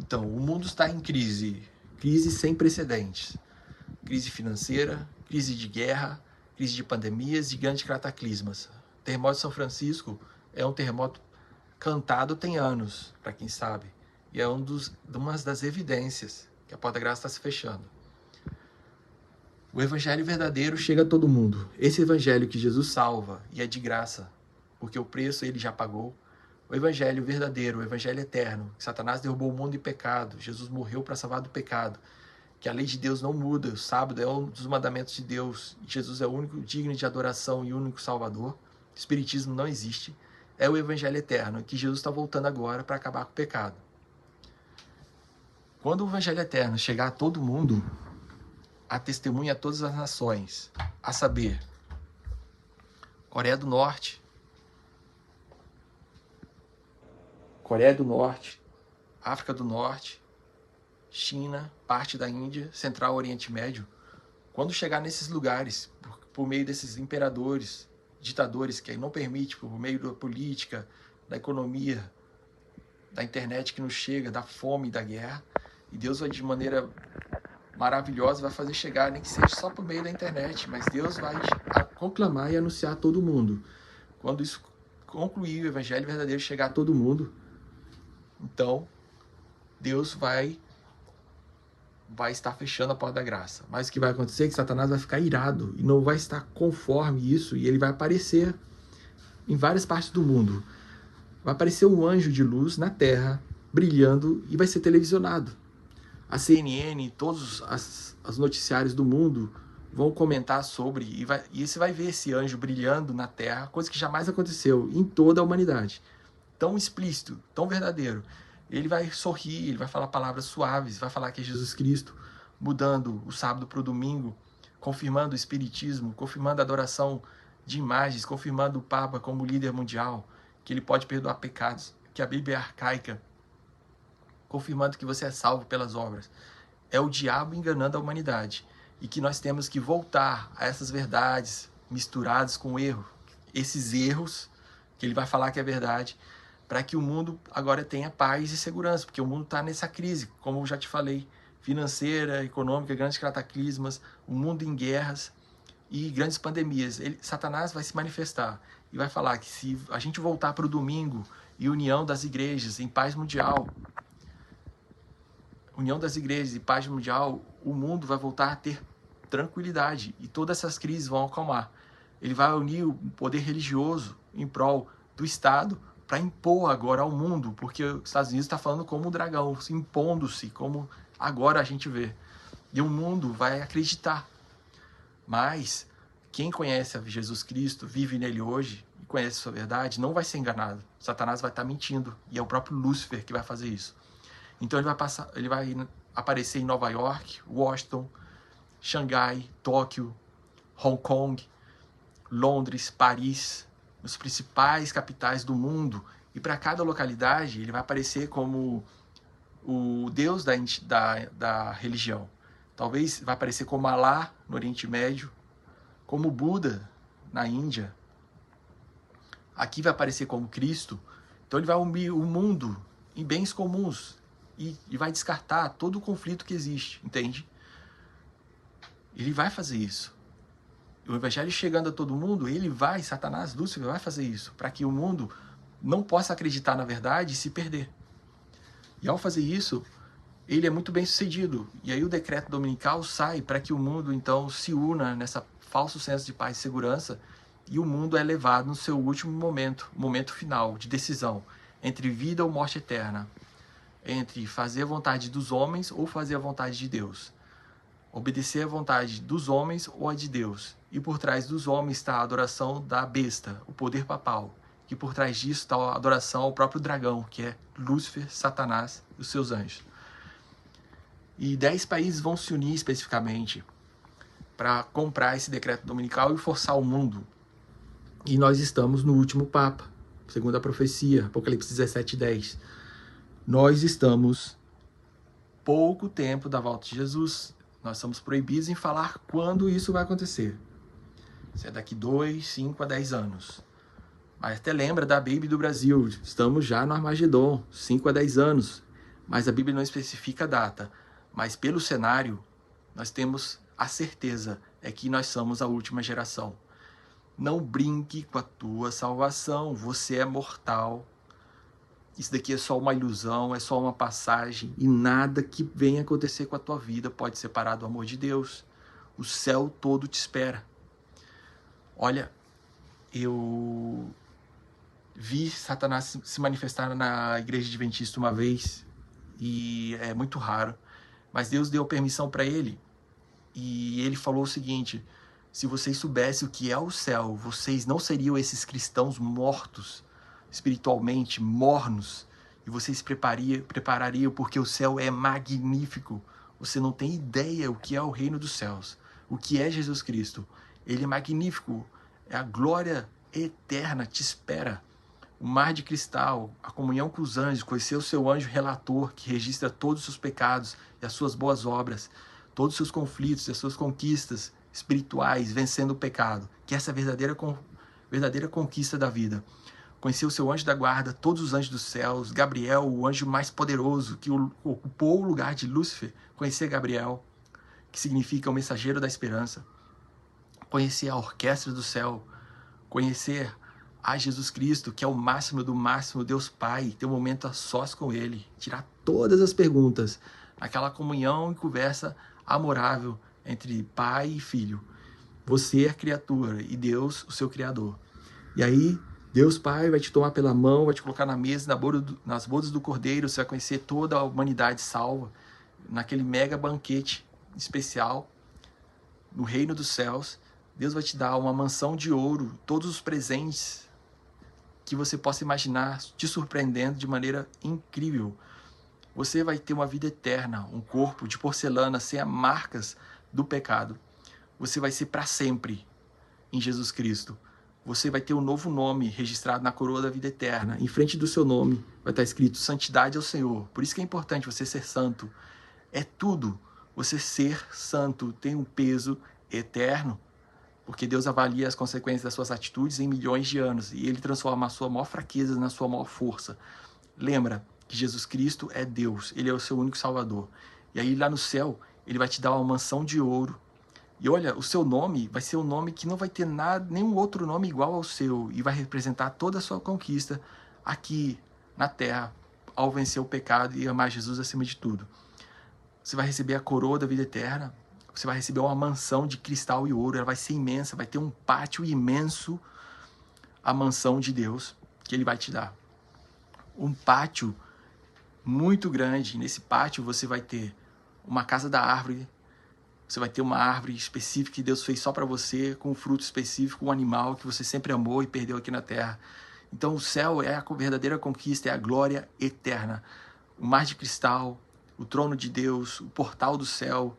Então, o mundo está em crise, crise sem precedentes. Crise financeira, crise de guerra, crise de pandemias e grandes cataclismas. O terremoto de São Francisco é um terremoto cantado tem anos, para quem sabe. E é uma das evidências que a porta da graça está se fechando. O evangelho verdadeiro chega a todo mundo. Esse evangelho que Jesus salva e é de graça, porque o preço ele já pagou. O evangelho verdadeiro, o evangelho eterno, que Satanás derrubou o mundo em pecado, Jesus morreu para salvar do pecado, que a lei de Deus não muda, o sábado é um dos mandamentos de Deus, e Jesus é o único digno de adoração e o único salvador, o espiritismo não existe, é o evangelho eterno, que Jesus está voltando agora para acabar com o pecado. Quando o evangelho eterno chegar a todo mundo, a testemunha a todas as nações, a saber, Coreia do Norte, África do Norte, China, parte da Índia, Central Oriente Médio, quando chegar nesses lugares, por meio desses imperadores, ditadores que não permitem, por meio da política, da economia, da internet que nos chega, da fome e da guerra, e Deus vai de maneira maravilhosa, vai fazer chegar, nem que seja só por meio da internet, mas Deus vai conclamar e anunciar a todo mundo. Quando isso concluir, o evangelho verdadeiro chegar a todo mundo, então Deus vai estar fechando a porta da graça. Mas o que vai acontecer é que Satanás vai ficar irado e não vai estar conforme isso, e ele vai aparecer em várias partes do mundo. Vai aparecer um anjo de luz na terra, brilhando, e vai ser televisionado. A CNN, todos os noticiários do mundo vão comentar sobre, e você vai ver esse anjo brilhando na terra, coisa que jamais aconteceu em toda a humanidade. Tão explícito, tão verdadeiro. Ele vai sorrir, ele vai falar palavras suaves, vai falar que é Jesus Cristo, mudando o sábado para o domingo, confirmando o espiritismo, confirmando a adoração de imagens, confirmando o Papa como líder mundial, que ele pode perdoar pecados, que a Bíblia é arcaica, confirmando que você é salvo pelas obras. É o diabo enganando a humanidade, e que nós temos que voltar a essas verdades misturadas com erro, esses erros que ele vai falar que é verdade, para que o mundo agora tenha paz e segurança, porque o mundo está nessa crise, como eu já te falei, financeira, econômica, grandes cataclismas, o mundo em guerras e grandes pandemias. Satanás vai se manifestar e vai falar que se a gente voltar para o domingo e união das igrejas em paz mundial, o mundo vai voltar a ter tranquilidade e todas essas crises vão acalmar. Ele vai unir o poder religioso em prol do Estado para impor agora ao mundo, porque os Estados Unidos está falando como um dragão, se impondo-se, como agora a gente vê. E o mundo vai acreditar. Mas quem conhece a Jesus Cristo, vive nele hoje e conhece a sua verdade, não vai ser enganado. Satanás vai estar mentindo, e é o próprio Lúcifer que vai fazer isso. Então ele vai aparecer em Nova York, Washington, Xangai, Tóquio, Hong Kong, Londres, Paris, nos principais capitais do mundo, e para cada localidade ele vai aparecer como o Deus da religião. Talvez vai aparecer como Alá no Oriente Médio, como Buda na Índia. Aqui vai aparecer como Cristo. Então ele vai unir o mundo em bens comuns e vai descartar todo o conflito que existe, entende? Ele vai fazer isso. O evangelho chegando a todo mundo, Satanás, Lúcifer, vai fazer isso, para que o mundo não possa acreditar na verdade e se perder. E ao fazer isso, ele é muito bem sucedido. E aí o decreto dominical sai para que o mundo, então, se una nessa falso senso de paz e segurança, e o mundo é levado no seu último momento, momento final, de decisão, entre vida ou morte eterna, entre fazer a vontade dos homens ou fazer a vontade de Deus. Obedecer à vontade dos homens ou a de Deus. E por trás dos homens está a adoração da besta, o poder papal. E por trás disso está a adoração ao próprio dragão, que é Lúcifer, Satanás e os seus anjos. E 10 países vão se unir especificamente para comprar esse decreto dominical e forçar o mundo. E nós estamos no último Papa, segundo a profecia, Apocalipse 17:10. Nós estamos pouco tempo da volta de Jesus. Nós somos proibidos em falar quando isso vai acontecer. Se é daqui 2, 5 a 10 anos. Mas até lembra da Baby do Brasil. Estamos já no Armagedon, 5 a 10 anos. mas a Bíblia não especifica a data. Mas pelo cenário, nós temos a certeza, é que nós somos a última geração. Não brinque com a tua salvação, você é mortal. Isso daqui é só uma ilusão, é só uma passagem, e nada que venha acontecer com a tua vida pode separar do amor de Deus. O céu todo te espera. Olha, eu vi Satanás se manifestar na igreja adventista uma vez, e é muito raro, mas Deus deu permissão para ele, e ele falou o seguinte: se vocês soubessem o que é o céu, vocês não seriam esses cristãos mortos, espiritualmente mornos, e vocês preparariam, porque o céu é magnífico. Você não tem ideia o que é o reino dos céus, o que é Jesus Cristo. Ele é magnífico, a glória eterna te espera. O mar de cristal, a comunhão com os anjos, conhecer o seu anjo relator, que registra todos os seus pecados e as suas boas obras, todos os seus conflitos e as suas conquistas espirituais, vencendo o pecado, que essa é a verdadeira conquista da vida. Conhecer o seu anjo da guarda, todos os anjos dos céus, Gabriel, o anjo mais poderoso, que ocupou o lugar de Lúcifer. Conhecer Gabriel, que significa o mensageiro da esperança. Conhecer a orquestra do céu, conhecer a Jesus Cristo, que é o máximo do máximo, Deus Pai, ter um momento a sós com Ele, tirar todas as perguntas, aquela comunhão e conversa amorável entre pai e filho. Você é a criatura e Deus, o seu Criador. E aí, Deus Pai vai te tomar pela mão, vai te colocar na mesa, nas bodas do Cordeiro, você vai conhecer toda a humanidade salva, naquele mega banquete especial, no reino dos céus. Deus vai te dar uma mansão de ouro, todos os presentes que você possa imaginar, te surpreendendo de maneira incrível. Você vai ter uma vida eterna, um corpo de porcelana sem as marcas do pecado. Você vai ser para sempre em Jesus Cristo. Você vai ter um novo nome registrado na coroa da vida eterna. Em frente do seu nome vai estar escrito santidade ao Senhor. Por isso que é importante você ser santo. É tudo. Você ser santo tem um peso eterno, porque Deus avalia as consequências das suas atitudes em milhões de anos, e Ele transforma a sua maior fraqueza na sua maior força. Lembra que Jesus Cristo é Deus, Ele é o seu único Salvador. E aí lá no céu, Ele vai te dar uma mansão de ouro. E olha, o seu nome vai ser um nome que não vai ter nada, nenhum outro nome igual ao seu, e vai representar toda a sua conquista aqui na terra, ao vencer o pecado e amar Jesus acima de tudo. Você vai receber a coroa da vida eterna. Você vai receber uma mansão de cristal e ouro. Ela vai ser imensa, vai ter um pátio imenso, a mansão de Deus que Ele vai te dar. Um pátio muito grande. Nesse pátio você vai ter uma casa da árvore. Você vai ter uma árvore específica que Deus fez só para você, com um fruto específico, um animal que você sempre amou e perdeu aqui na terra. Então o céu é a verdadeira conquista, é a glória eterna. O mar de cristal, o trono de Deus, o portal do céu,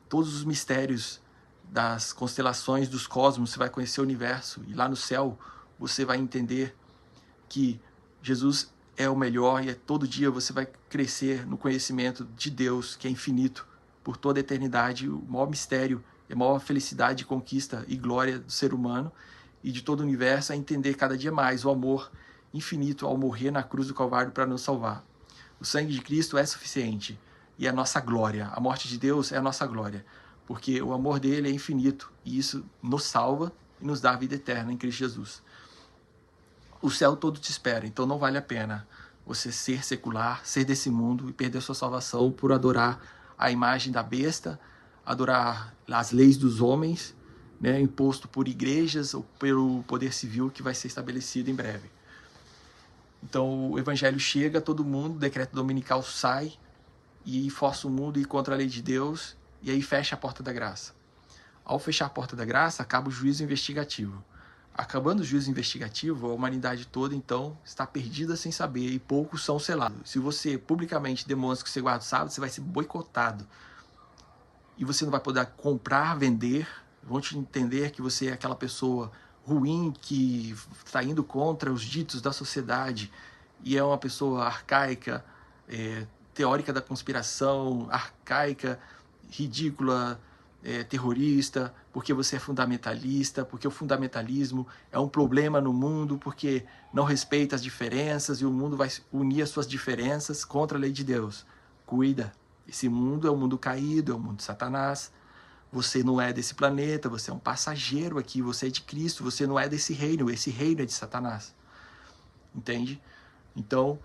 todos os mistérios das constelações, dos cosmos, você vai conhecer o universo. E lá no céu você vai entender que Jesus é o melhor, e todo dia você vai crescer no conhecimento de Deus, que é infinito, por toda a eternidade. O maior mistério, a maior felicidade, conquista e glória do ser humano e de todo o universo é entender cada dia mais o amor infinito ao morrer na cruz do Calvário para nos salvar. O sangue de Cristo é suficiente e é a nossa glória. A morte de Deus é a nossa glória, porque o amor dele é infinito e isso nos salva e nos dá a vida eterna em Cristo Jesus. O céu todo te espera, então não vale a pena você ser secular, ser desse mundo e perder sua salvação por adorar a imagem da besta, adorar as leis dos homens, né, imposto por igrejas ou pelo poder civil que vai ser estabelecido em breve. Então o evangelho chega a todo mundo, o decreto dominical sai e força o mundo a ir contra a lei de Deus, e aí fecha a porta da graça. Ao fechar a porta da graça, acaba o juízo investigativo. Acabando o juízo investigativo, a humanidade toda, então, está perdida sem saber, e poucos são selados. Se você publicamente demonstra que você guarda o sábado, você vai ser boicotado. E você não vai poder comprar, vender, vão te entender que você é aquela pessoa ruim que está indo contra os ditos da sociedade, e é uma pessoa arcaica, teórica da conspiração, arcaica, ridícula, terrorista, porque você é fundamentalista, porque o fundamentalismo é um problema no mundo, porque não respeita as diferenças e o mundo vai unir as suas diferenças contra a lei de Deus. Cuida, esse mundo é um mundo caído, é um mundo de Satanás. Você não é desse planeta, você é um passageiro aqui, você é de Cristo, você não é desse reino, esse reino é de Satanás. Entende? Então,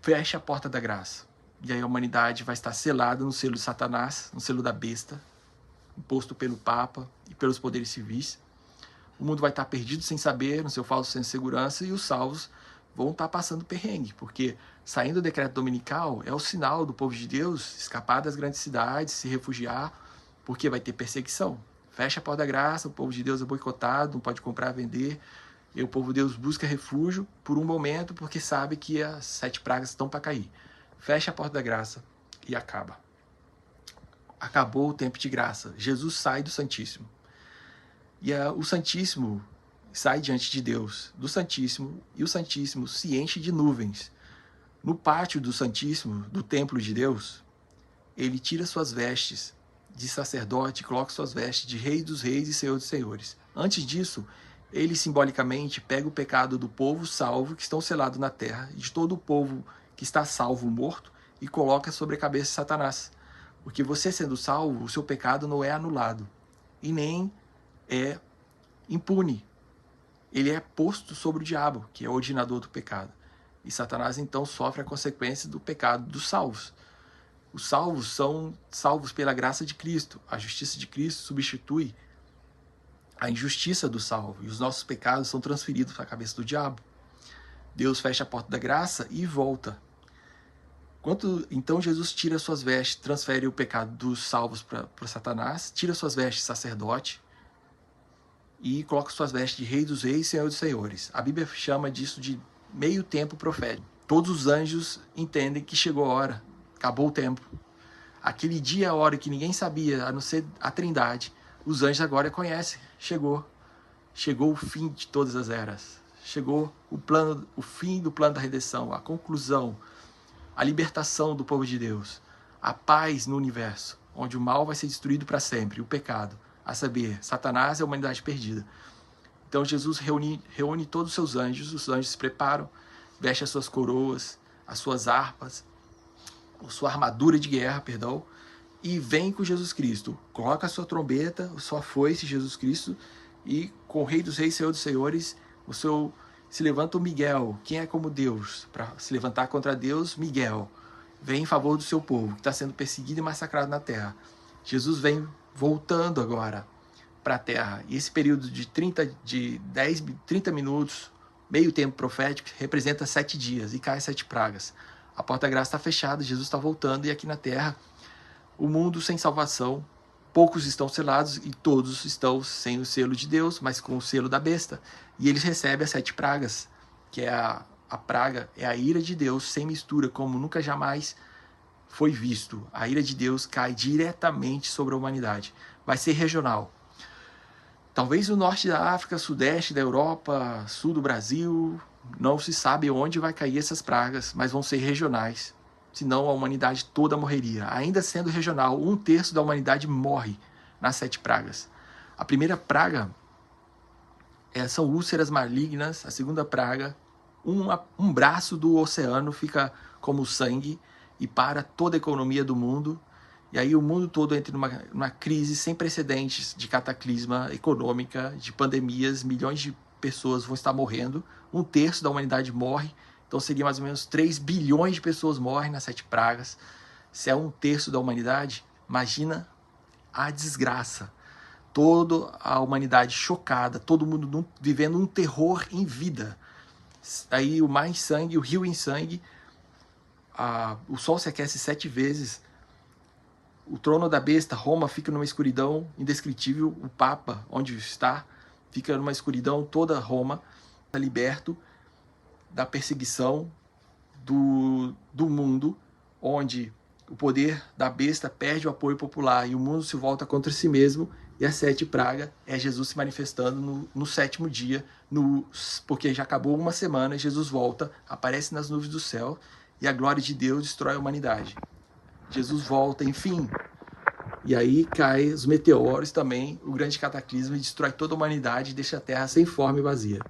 feche a porta da graça. E aí a humanidade vai estar selada no selo de Satanás, no selo da besta, imposto pelo Papa e pelos poderes civis. O mundo vai estar perdido sem saber, no seu falso senso de segurança, e os salvos vão estar passando perrengue, porque saindo do decreto dominical é o sinal do povo de Deus escapar das grandes cidades, se refugiar, porque vai ter perseguição. Fecha a porta da graça, o povo de Deus é boicotado, não pode comprar, vender, e o povo de Deus busca refúgio por um momento, porque sabe que as 7 pragas estão para cair. Fecha a porta da graça e acaba. Acabou o tempo de graça. Jesus sai do Santíssimo. E o Santíssimo sai diante de Deus, do Santíssimo, e o Santíssimo se enche de nuvens. No pátio do Santíssimo, do templo de Deus, ele tira suas vestes de sacerdote, coloca suas vestes de Rei dos Reis e Senhor dos Senhores. Antes disso, ele simbolicamente pega o pecado do povo salvo que estão selados na terra e de todo o povo que está salvo morto e coloca sobre a cabeça de Satanás. Porque você sendo salvo, o seu pecado não é anulado e nem é impune. Ele é posto sobre o diabo, que é o originador do pecado. E Satanás então sofre a consequência do pecado dos salvos. Os salvos são salvos pela graça de Cristo. A justiça de Cristo substitui a injustiça do salvo. E os nossos pecados são transferidos para a cabeça do diabo. Deus fecha a porta da graça e volta. Então Jesus tira suas vestes, transfere o pecado dos salvos para Satanás, tira suas vestes de sacerdote e coloca suas vestes de Rei dos Reis e Senhor dos Senhores. A Bíblia chama disso de meio tempo profético. Todos os anjos entendem que chegou a hora, acabou o tempo. Aquele dia, a hora que ninguém sabia, a não ser a Trindade, os anjos agora conhecem. Chegou o fim de todas as eras. Chegou o fim do plano da redenção, a conclusão, a libertação do povo de Deus, a paz no universo, onde o mal vai ser destruído para sempre, o pecado, a saber, Satanás e a humanidade perdida. Então Jesus reúne todos os seus anjos, os anjos se preparam, vestem as suas coroas, as suas harpas, a sua armadura de guerra, e vem com Jesus Cristo, coloca a sua trombeta, a sua foice, Jesus Cristo, e com o Rei dos Reis, Senhor dos Senhores, se levanta o Miguel, quem é como Deus, para se levantar contra Deus, Miguel, vem em favor do seu povo, que está sendo perseguido e massacrado na terra. Jesus vem voltando agora para a terra, e esse período de 30 minutos, meio tempo profético, representa 7 dias, e cai 7 pragas. A porta da graça está fechada, Jesus está voltando, e aqui na terra, o mundo sem salvação, poucos estão selados e todos estão sem o selo de Deus, mas com o selo da besta. E eles recebem as 7 pragas, que é a praga, é a ira de Deus sem mistura, como nunca jamais foi visto. A ira de Deus cai diretamente sobre a humanidade. Vai ser regional. Talvez no norte da África, sudeste da Europa, sul do Brasil, não se sabe onde vai cair essas pragas, mas vão ser regionais. Senão a humanidade toda morreria. Ainda sendo regional, 1/3 da humanidade morre nas 7 pragas. A primeira praga são úlceras malignas. A segunda praga, um braço do oceano fica como sangue e para toda a economia do mundo. E aí o mundo todo entra numa crise sem precedentes de cataclisma econômica, de pandemias. Milhões de pessoas vão estar morrendo. 1/3 da humanidade morre. Então seria mais ou menos 3 bilhões de pessoas morrem nas 7 pragas. Se é 1/3 da humanidade, imagina a desgraça. Toda a humanidade chocada, todo mundo vivendo um terror em vida. Aí o mar em sangue, o rio em sangue, o sol se aquece 7 vezes. O trono da besta, Roma, fica numa escuridão indescritível. O Papa, onde está, fica numa escuridão. Toda Roma está liberto da perseguição do mundo, onde o poder da besta perde o apoio popular e o mundo se volta contra si mesmo, e a 7 praga é Jesus se manifestando no 7º dia, porque já acabou uma semana, e Jesus volta, aparece nas nuvens do céu, e a glória de Deus destrói a humanidade. Jesus volta, enfim, E aí cai os meteoros também, o grande cataclismo, e destrói toda a humanidade e deixa a Terra sem forma e vazia.